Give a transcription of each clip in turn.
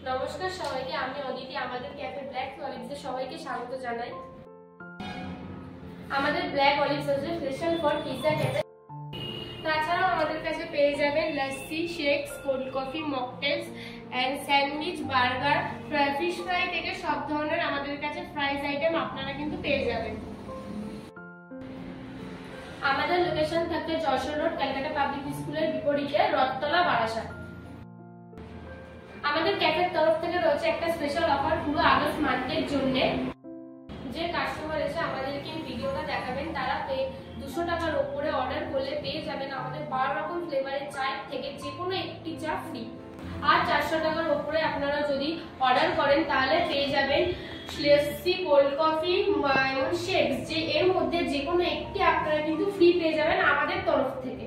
নমস্কার সবাইকে, আমি অদিতি। আমাদের ক্যাফে ব্ল্যাক অলিভসে সবাইকে স্বাগত জানাই। আমাদের ব্ল্যাক অলিভস হচ্ছে স্পেশাল ফর পিৎজা ক্যাফে। তাছাড়াও আমাদের কাছে পেয়ে যাবেন lassi, shakes, cold coffee, mocktails and sandwich, burger, fish fry থেকে সব ধরনের আমাদের কাছে ফ্রাইজ আইটেম আপনারা কিন্তু পেয়ে যাবেন। আমাদের লোকেশন থাকে যশোর রোড, ক্যালকাটা পাবলিক স্কুলের বিপরীতে, রথতলা, বারাসাত। আমাদের ক্যাফের তরফ থেকে রয়েছে একটা স্পেশাল অফার পুরো আগস্ট মান্থের জন্য। যে কাস্টমার এসে আমাদেরকে ভিডিওটা দেখাবেন তারা 200 টাকার উপরে অর্ডার করলে পেয়ে যাবেন আমাদের 12 রকম ফ্লেভারের চা থেকে যে কোনো একটি চা ফ্রি। আর 400 টাকার উপরে আপনারা যদি অর্ডার করেন তাহলে পেয়ে যাবেন লস্যি, কোল্ড কফি এবং শেকস, যে এর মধ্যে যে কোনো একটি আপনারা কিন্তু ফ্রি পেয়ে যাবেন আমাদের তরফ থেকে।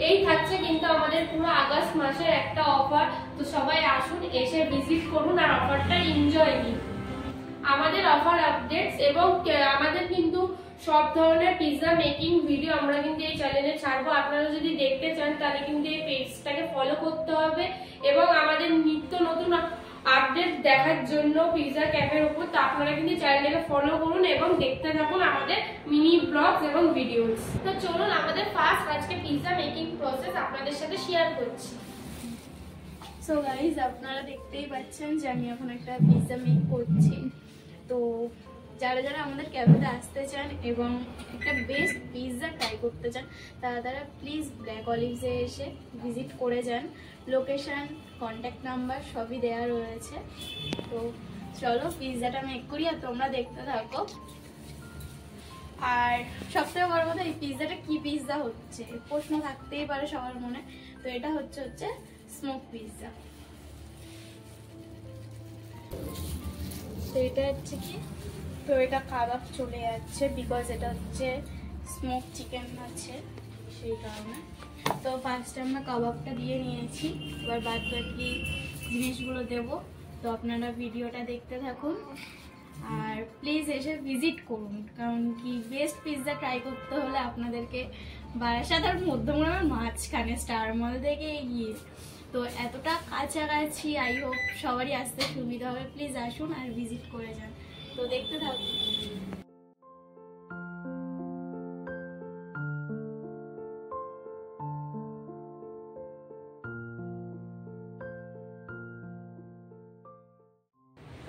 এই থাকছে কিন্তু আমাদের পুরো আগস্ট মাসের একটা অফার। তো সবাই আসুন, এসে ভিজিট করুন আর অফারটা এনজয় নিন। আমাদের অফার আপডেটস এবং আমাদের কিন্তু সব ধরনের পিৎজা মেকিং ভিডিও আমরা কিন্তু এই চ্যানেলে ছাড়বো। আপনারা যদি দেখতে চান তাহলে কিন্তু এই পেজটাকে ফলো করতে হবে এবং আমাদের নিত্য নতুন আপডেট দেখার জন্য পিৎজা ক্যাফের উপর তো আপনারা কিন্তু চ্যানেলটাকে ফলো করুন এবং দেখতে থাকুন আমাদের মিনি ব্লগস এবং ভিডিওস। তো চলুন আমাদের ফার্স্ট আজকে পিৎজা মেকিং প্রসেস আপনাদের সাথে শেয়ার করছি। সো গাইজ, আপনারা দেখতেই পাচ্ছেন যে আমি এখন একটা পিৎজা মেক করছি। তো যারা যারা আমাদের ক্যাফেতে আসতে চান এবং একটা বেস্ট পিৎজা ট্রাই করতে চান তারা প্লিজ ব্ল্যাক অলিভসে এসে ভিজিট করে যান। লোকেশান, কন্ট্যাক্ট নাম্বার সবই দেওয়া রয়েছে। তো চলো পিৎজাটা মেক করি আর তোমরা দেখতে থাকো। আর সবথেকে বড় কথা, এই পিৎজাটা কি পিৎজা হচ্ছে প্রশ্ন থাকতেই পারে সবার মনে। তো এটা হচ্ছে স্মোক পিৎজা। তো এটা হচ্ছে কি, তো এটা কাবাব চলে যাচ্ছে বিকজ এটা হচ্ছে স্মোক চিকেন আছে সেই কারণে। তো ফার্স্টে আমরা কাবাবটা দিয়ে নিয়েছি, এবার বাদ বাকি জিনিসগুলো দেব। তো আপনারা ভিডিওটা দেখতে থাকুন আর প্লিজ এসে ভিজিট করুন, কারণ কি বেস্ট পিৎজা ট্রাই করতে হলে আপনাদেরকে বারাসাত আর মধ্যমগ্রামের মাঝখানে স্টার মল থেকে এগিয়ে, তো এতটা কাছাকাছি। আই হোপ সবারই আসতে সুবিধা হবে। প্লিজ আসুন আর ভিজিট করে যান। তো দেখতে থাকুন।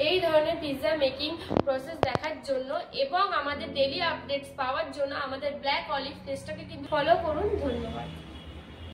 এই ধরনের পিৎজা মেকিং প্রসেস দেখার জন্য এবং আমাদের ডেইলি আপডেটস পাওয়ার জন্য আমাদের ব্ল্যাক অলিভ পেজটাকে কিন্তু ফলো করুন। ধন্যবাদ।